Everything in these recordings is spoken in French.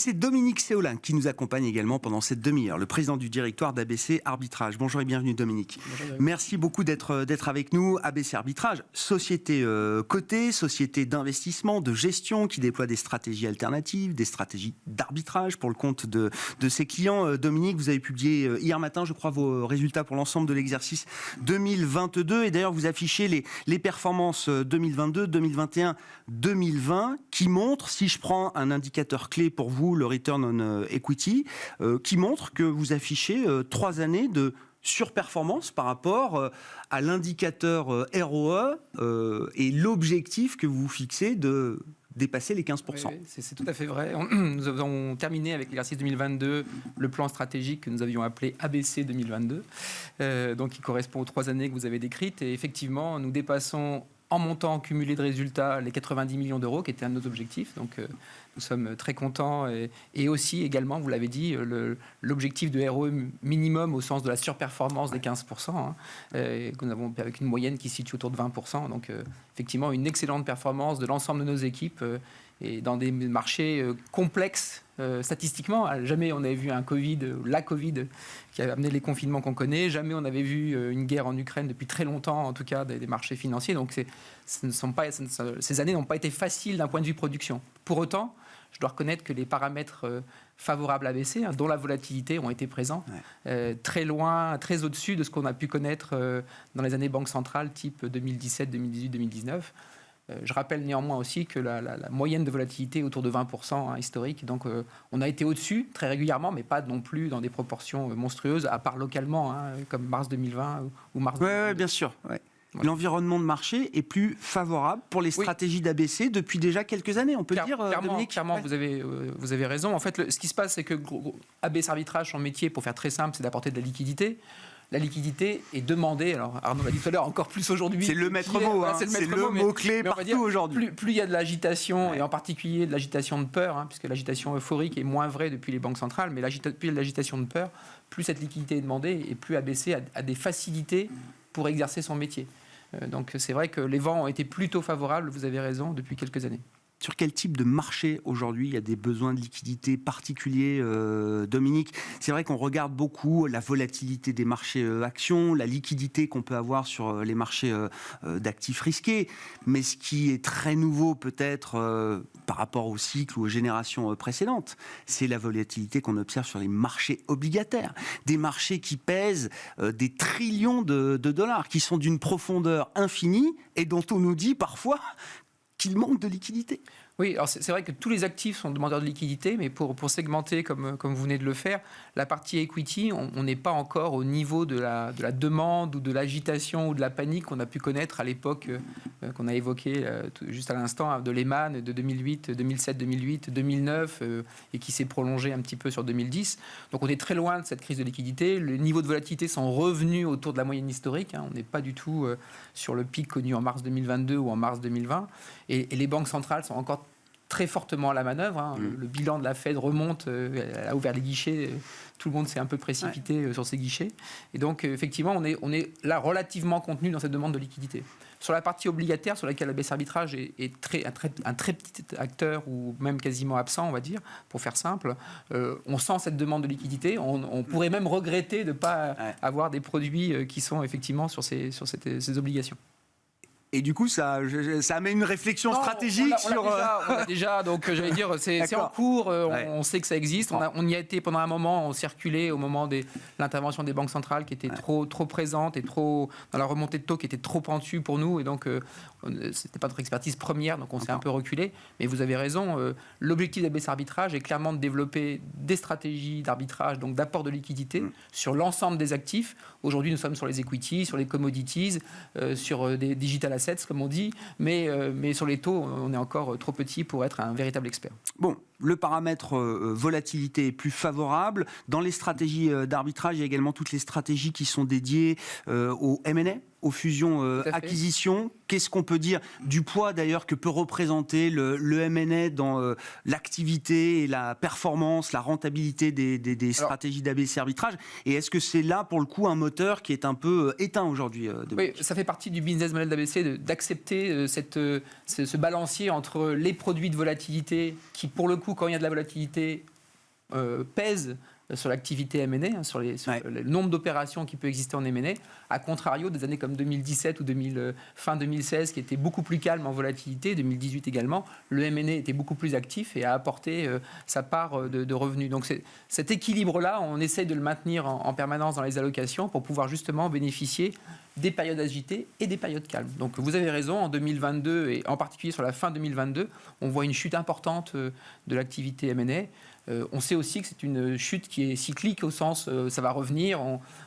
c'est Dominique Séolin qui nous accompagne également pendant cette demi-heure, le président du directoire d'ABC Arbitrage. Bonjour et bienvenue Dominique. Bonjour. Merci beaucoup d'être avec nous. ABC Arbitrage, société cotée, société d'investissement, de gestion qui déploie des stratégies alternatives, des stratégies d'arbitrage pour le compte de ses clients. Dominique, vous avez publié hier matin, je crois, vos résultats pour l'ensemble de l'exercice 2022 et d'ailleurs vous affichez les performances 2022, 2021, 2020 qui montrent, si je prends un indicateur clé pour vous, le Return on Equity, qui montre que vous affichez 3 années de surperformance par rapport à l'indicateur ROE et l'objectif que vous fixez de dépasser les 15%. Oui, c'est tout à fait vrai. Nous avons terminé avec l'exercice 2022 le plan stratégique que nous avions appelé ABC 2022, donc qui correspond aux 3 années que vous avez décrites. Et effectivement, nous dépassons en montant cumulé de résultats les 90 millions d'euros, qui était un de nos objectifs. Donc, nous sommes très contents. Et aussi, également, vous l'avez dit, l'objectif de ROE minimum au sens de la surperformance des 15%, que nous avons avec une moyenne qui se situe autour de 20%. Donc, effectivement, une excellente performance de l'ensemble de nos équipes et dans des marchés complexes. Statistiquement, jamais on avait vu la Covid qui a amené les confinements qu'on connaît, jamais on avait vu une guerre en Ukraine depuis très longtemps, en tout cas des marchés financiers. Donc ces années n'ont pas été faciles d'un point de vue production. Pour autant, je dois reconnaître que les paramètres favorables à ABC, dont la volatilité, ont été présents, très loin, très au-dessus de ce qu'on a pu connaître dans les années banques centrales type 2017, 2018, 2019. Je rappelle néanmoins aussi que la moyenne de volatilité est autour de 20% historique. Donc on a été au-dessus très régulièrement, mais pas non plus dans des proportions monstrueuses, à part localement, comme mars 2020 ou mars 2022. Oui, bien sûr. Ouais. Voilà. L'environnement de marché est plus favorable pour les stratégies d'ABC depuis déjà quelques années, on peut dire, Dominique. Clairement, vous avez raison. En fait, ce qui se passe, c'est que ABC Arbitrage, son métier, pour faire très simple, c'est d'apporter de la liquidité. La liquidité est demandée, alors Arnaud l'a dit tout à l'heure, encore plus aujourd'hui. C'est le maître mot, c'est le mot-clé partout aujourd'hui. Plus il y a de l'agitation, et en particulier de l'agitation de peur, puisque l'agitation euphorique est moins vraie depuis les banques centrales, mais plus il y a de l'agitation de peur, plus cette liquidité est demandée, et plus ABC a des facilités pour exercer son métier. Donc c'est vrai que les vents ont été plutôt favorables, vous avez raison, depuis quelques années. Sur quel type de marché aujourd'hui il y a des besoins de liquidité particuliers, Dominique? C'est vrai qu'on regarde beaucoup la volatilité des marchés actions, la liquidité qu'on peut avoir sur les marchés d'actifs risqués, mais ce qui est très nouveau peut-être par rapport au cycle ou aux générations précédentes, c'est la volatilité qu'on observe sur les marchés obligataires, des marchés qui pèsent des trillions de dollars, qui sont d'une profondeur infinie et dont on nous dit parfois qu'il manque de liquidité. Oui, alors c'est vrai que tous les actifs sont demandeurs de liquidité, mais pour segmenter, comme vous venez de le faire, la partie equity, on n'est pas encore au niveau de la demande ou de l'agitation ou de la panique qu'on a pu connaître à l'époque qu'on a évoqué juste à l'instant, de Lehman de 2008, 2007, 2008, 2009 et qui s'est prolongé un petit peu sur 2010. Donc on est très loin de cette crise de liquidité. Les niveaux de volatilité sont revenus autour de la moyenne historique. On n'est pas du tout sur le pic connu en mars 2022 ou en mars 2020. Et les banques centrales sont encore très fortement à la manœuvre. Le bilan de la Fed remonte, elle a ouvert les guichets, tout le monde s'est un peu précipité sur ces guichets. Et donc, effectivement, on est là relativement contenu dans cette demande de liquidité. Sur la partie obligataire, sur laquelle ABC Arbitrage est un très petit acteur, ou même quasiment absent, on va dire, pour faire simple, on sent cette demande de liquidité. On pourrait même regretter de ne pas avoir des produits qui sont effectivement sur ces obligations. Et du coup, ça amène une réflexion stratégique on l'a déjà, donc j'allais dire, c'est en cours, on sait que ça existe. On y a été pendant un moment, on circulait au moment de l'intervention des banques centrales qui étaient trop présentes et trop dans la remontée de taux qui était trop pentue pour nous. Et donc, c'était pas notre expertise première, donc on s'est un peu reculé. Mais vous avez raison, l'objectif d'ABC Arbitrage est clairement de développer des stratégies d'arbitrage, donc d'apport de liquidité sur l'ensemble des actifs. Aujourd'hui, nous sommes sur les equities, sur les commodities, sur des digital assets, comme on dit, mais sur les taux, on est encore trop petit pour être un véritable expert. Bon, le paramètre volatilité est plus favorable. Dans les stratégies d'arbitrage, il y a également toutes les stratégies qui sont dédiées au M&A, aux fusions-acquisitions. Qu'est-ce qu'on peut dire du poids d'ailleurs que peut représenter le M&A dans l'activité et la performance, la rentabilité des stratégies d'ABC Arbitrage? Et est-ce que c'est là, pour le coup, un moteur qui est un peu éteint aujourd'hui? Oui, ça fait partie du business model d'ABC d'accepter ce balancier entre les produits de volatilité qui, pour le coup, quand il y a de la volatilité, pèse sur l'activité M&A, sur le nombre d'opérations qui peut exister en M&A, à contrario des années comme 2017 ou fin 2016 qui étaient beaucoup plus calmes en volatilité, 2018 également, le M&A était beaucoup plus actif et a apporté sa part de revenus. Donc cet équilibre-là, on essaye de le maintenir en permanence dans les allocations pour pouvoir justement bénéficier des périodes agitées et des périodes calmes. Donc vous avez raison, en 2022 et en particulier sur la fin 2022, on voit une chute importante de l'activité M&A. On sait aussi que c'est une chute qui est cyclique au sens ça va revenir.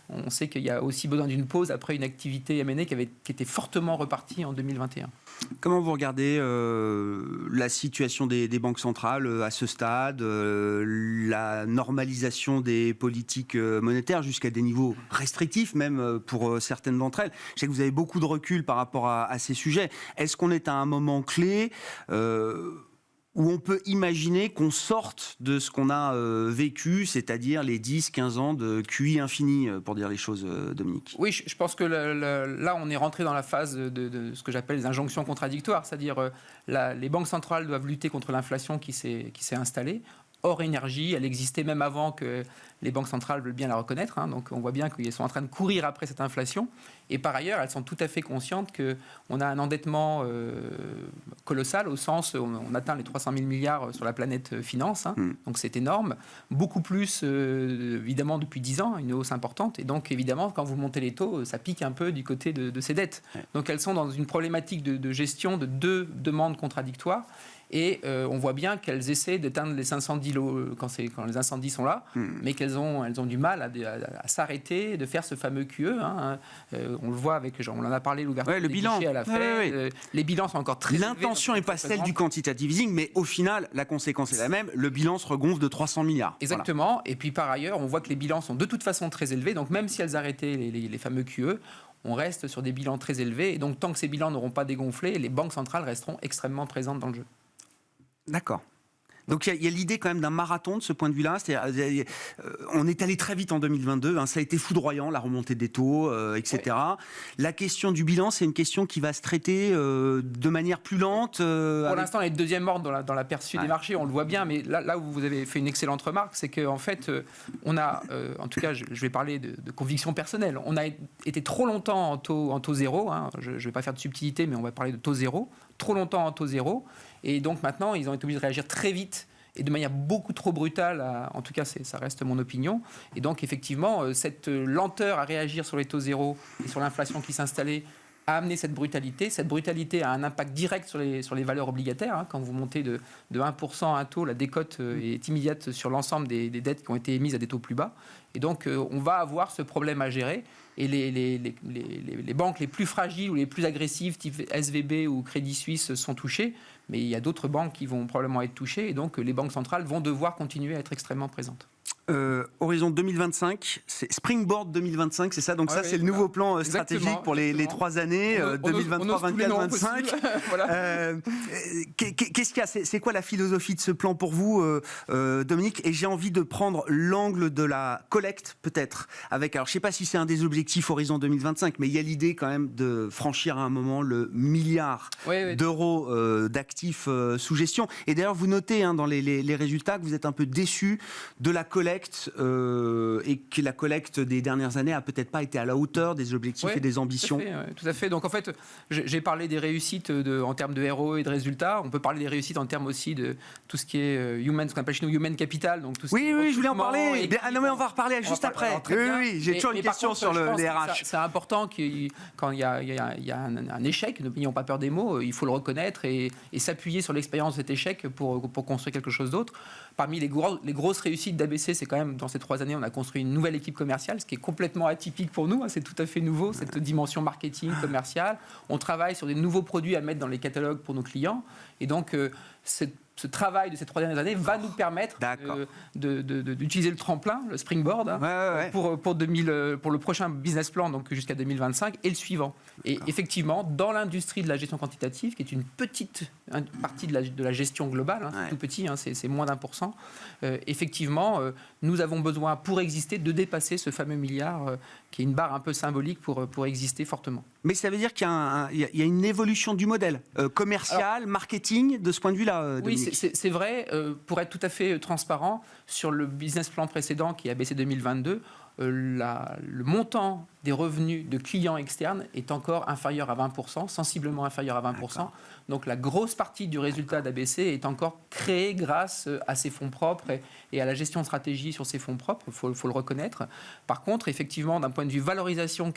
On sait qu'il y a aussi besoin d'une pause après une activité M&A qui était fortement repartie en 2021. Comment vous regardez la situation des banques centrales à ce stade, la normalisation des politiques monétaires jusqu'à des niveaux restrictifs même pour certaines d'entre elles? Je sais que vous avez beaucoup de recul par rapport à ces sujets. Est-ce qu'on est à un moment clé où on peut imaginer qu'on sorte de ce qu'on a vécu, c'est-à-dire les 10-15 ans de QI infini, pour dire les choses, Dominique? Oui, je pense que là, on est rentré dans la phase de ce que j'appelle les injonctions contradictoires, c'est-à-dire les banques centrales doivent lutter contre l'inflation qui s'est installée. Hors énergie, elle existait même avant que les banques centrales veulent bien la reconnaître. Donc on voit bien qu'elles sont en train de courir après cette inflation. Et par ailleurs, elles sont tout à fait conscientes qu'on a un endettement colossal au sens où on atteint les 300 000 milliards sur la planète finance. Donc c'est énorme. Beaucoup plus, évidemment, depuis 10 ans, une hausse importante. Et donc évidemment, quand vous montez les taux, ça pique un peu du côté de ces dettes. Donc elles sont dans une problématique de gestion de deux demandes contradictoires. Et on voit bien qu'elles essaient d'éteindre les incendies quand les incendies sont là, mais qu'elles ont du mal à s'arrêter, de faire ce fameux QE. On le voit avec, on en a parlé, l'ouverture des guichets à la Fed. Les bilans sont encore très élevés. L'intention n'est pas celle du quantitative easing, mais au final, la conséquence est la même. Le bilan se regonfle de 300 milliards. Exactement. Voilà. Et puis par ailleurs, on voit que les bilans sont de toute façon très élevés. Donc même si elles arrêtaient les fameux QE, on reste sur des bilans très élevés. Et donc tant que ces bilans n'auront pas dégonflé, les banques centrales resteront extrêmement présentes dans le jeu. D'accord. Donc il y a l'idée quand même d'un marathon de ce point de vue-là. C'est-à-dire, on est allé très vite en 2022, ça a été foudroyant, la remontée des taux, etc. Ouais. La question du bilan, c'est une question qui va se traiter de manière plus lente. Pour l'instant, elle est deuxième ordre dans l'aperçu des marchés, on le voit bien, mais là où vous avez fait une excellente remarque, c'est qu'en fait, on a, en tout cas, je vais parler de conviction personnelle, on a été trop longtemps en taux zéro, je ne vais pas faire de subtilité, mais on va parler de taux zéro, trop longtemps en taux zéro. Et donc maintenant, ils ont été obligés de réagir très vite et de manière beaucoup trop brutale, en tout cas ça reste mon opinion. Et donc effectivement, cette lenteur à réagir sur les taux zéro et sur l'inflation qui s'installait a amené cette brutalité. Cette brutalité a un impact direct sur les valeurs obligataires. Quand vous montez de 1% à un taux, la décote est immédiate sur l'ensemble des dettes qui ont été émises à des taux plus bas. Et donc on va avoir ce problème à gérer. Et les banques les plus fragiles ou les plus agressives, type SVB ou Crédit Suisse, sont touchées. Mais il y a d'autres banques qui vont probablement être touchées. Et donc les banques centrales vont devoir continuer à être extrêmement présentes. Horizon 2025, c'est Springboard 2025, c'est ça? Donc ça, c'est le nouveau plan stratégique pour les 3 années, 2023, 2024, 2025. Voilà. Qu'est-ce qu'il y a? C'est quoi la philosophie de ce plan pour vous, Dominique? Et j'ai envie de prendre l'angle de la collecte, peut-être. Alors, je ne sais pas si c'est un des objectifs Horizon 2025, mais il y a l'idée quand même de franchir à un moment le milliard d'euros d'actifs sous gestion. Et d'ailleurs, vous notez dans les résultats que vous êtes un peu déçu de la collecte et que la collecte des dernières années a peut-être pas été à la hauteur des objectifs et des ambitions. Tout à fait. Donc en fait, j'ai parlé des réussites en termes de ROE et de résultats. On peut parler des réussites en termes aussi de tout ce qui est ce qu'on appelle chez nous human capital. Donc tout ce oui, je voulais en parler. Non, mais on va reparler juste après. Oui, j'ai toujours une question sur les RH. C'est important quand il y a un échec, n'ayons pas peur des mots, il faut le reconnaître et s'appuyer sur l'expérience de cet échec pour construire quelque chose d'autre. Parmi les grosses réussites d'ABC, c'est quand même, dans ces 3 années, on a construit une nouvelle équipe commerciale, ce qui est complètement atypique pour nous. C'est tout à fait nouveau, cette dimension marketing, commerciale. On travaille sur des nouveaux produits à mettre dans les catalogues pour nos clients. Et donc, ce travail de ces 3 dernières années va nous permettre d'utiliser le tremplin, le springboard, pour le prochain business plan, donc jusqu'à 2025, et le suivant. Et effectivement, dans l'industrie de la gestion quantitative, qui est une petite partie de la gestion globale, c'est tout petit, c'est moins d'1%, effectivement, nous avons besoin, pour exister, de dépasser ce fameux milliard, qui est une barre un peu symbolique pour exister fortement. Mais ça veut dire qu'il y a une évolution du modèle commercial, marketing, de ce point de vue-là, Dominique. Dominique. C'est vrai, pour être tout à fait transparent, sur le business plan précédent qui est ABC 2022, le montant des revenus de clients externes est encore inférieur à 20%, sensiblement inférieur à 20%. D'accord. Donc la grosse partie du résultat d'ABC est encore créée grâce à ses fonds propres et à la gestion de stratégie sur ses fonds propres, il faut le reconnaître. Par contre, effectivement, d'un point de vue valorisation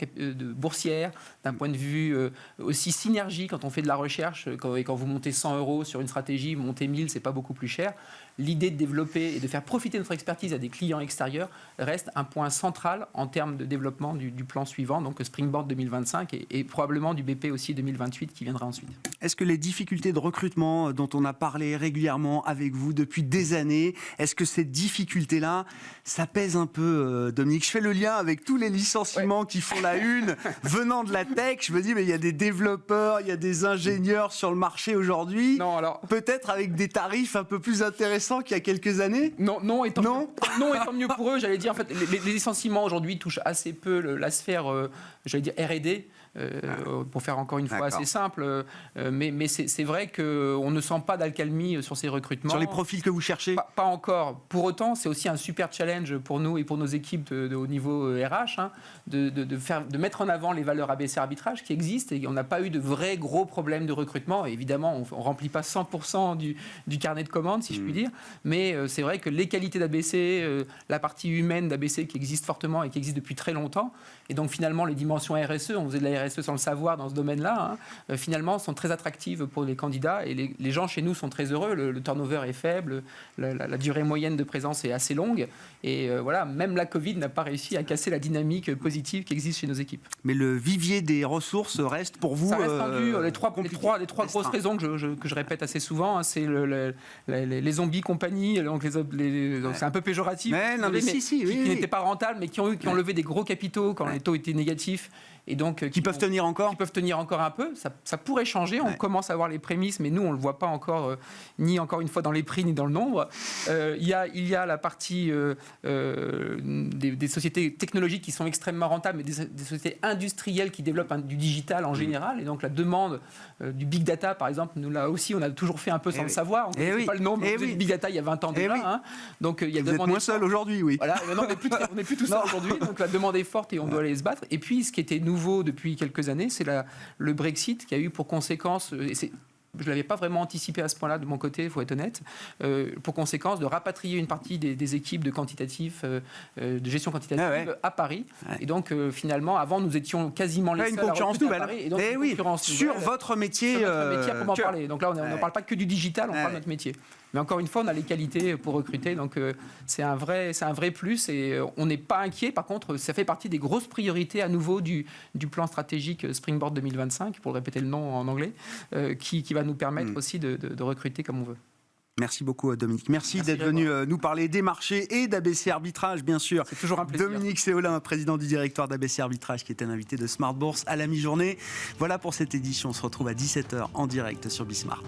boursière, d'un point de vue aussi synergie, quand on fait de la recherche, quand vous montez 100 € sur une stratégie, monter 1000, c'est pas beaucoup plus cher. L'idée de développer et de faire profiter notre expertise à des clients extérieurs reste un point central en termes de développement du plan suivant, donc Springboard 2025 et probablement du BP aussi 2028 qui viendra ensuite. Est-ce que les difficultés de recrutement dont on a parlé régulièrement avec vous depuis des années, est-ce que ces difficultés-là, ça pèse un peu, Dominique? Je fais le lien avec tous les licenciements qui font la une venant de la tech. Je me dis, mais il y a des développeurs, il y a des ingénieurs sur le marché aujourd'hui. Non, alors... Peut-être avec des tarifs un peu plus intéressants qu'il y a quelques années. Non, étant mieux pour eux, j'allais dire. En fait, les licenciements aujourd'hui touchent assez peu la sphère, j'allais dire R&D. Pour faire encore une fois assez simple, mais c'est vrai qu'on ne sent pas d'alcalmie sur ces recrutements. Sur les profils que vous cherchez? Pas encore. Pour autant, c'est aussi un super challenge pour nous et pour nos équipes au niveau RH, de mettre en avant les valeurs ABC Arbitrage qui existent, et on n'a pas eu de vrais gros problèmes de recrutement. Et évidemment, on ne remplit pas 100% du carnet de commandes, si je puis dire, mais c'est vrai que les qualités d'ABC, la partie humaine d'ABC qui existe fortement et qui existe depuis très longtemps, et donc finalement les dimensions RSE, on faisait de la RSE sans le savoir dans ce domaine-là, finalement sont très attractives pour les candidats, et les gens chez nous sont très heureux. Le turnover est faible, la durée moyenne de présence est assez longue, et voilà, même la Covid n'a pas réussi à casser la dynamique positive qui existe chez nos équipes. Mais le vivier des ressources reste pour vous... Ça reste tendu. Les trois grosses raisons que je répète assez souvent, c'est les zombies compagnies, donc c'est un peu péjoratif, qui n'étaient pas rentables, mais qui ont levé des gros capitaux quand les taux étaient négatifs. Et donc, qui peuvent tenir encore un peu. Ça pourrait changer. On commence à voir les prémices, mais nous, on ne le voit pas encore, ni encore une fois dans les prix, ni dans le nombre. Il y a la partie des sociétés technologiques qui sont extrêmement rentables, mais des sociétés industrielles qui développent du digital en général. Et donc, la demande du big data, par exemple, nous, là aussi, on a toujours fait un peu sans le savoir. On ne connaissait pas le nombre du big data il y a 20 ans déjà. Donc, il y a Vous êtes moins seul aujourd'hui, oui. Voilà, on n'est plus tout seul aujourd'hui. Donc, la demande est forte et on doit aller se battre. Et puis, ce qui était nouveau depuis quelques années, c'est le Brexit qui a eu pour conséquence, et je ne l'avais pas vraiment anticipé à ce point-là de mon côté, il faut être honnête, pour conséquence de rapatrier une partie des équipes de quantitatif, de gestion quantitative à Paris. Et donc finalement, avant, nous étions quasiment les seuls une concurrence nouvelle. À Paris, et donc, sur votre métier. Sur notre métier, pour m'en parler. Donc là, on ne parle pas que du digital, on parle de notre métier. Mais encore une fois, on a les qualités pour recruter, donc c'est un vrai plus, et on n'est pas inquiet. Par contre, ça fait partie des grosses priorités à nouveau du plan stratégique Springboard 2025, pour répéter le nom en anglais, qui va nous permettre aussi de recruter comme on veut. Merci beaucoup, Dominique. Merci d'être venu nous parler des marchés et d'ABC Arbitrage, bien sûr. C'est toujours un plaisir. Dominique Séolin, président du directoire d'ABC Arbitrage, qui était l'invité de Smart Bourse à la mi-journée. Voilà pour cette édition. On se retrouve à 17h en direct sur Bismart.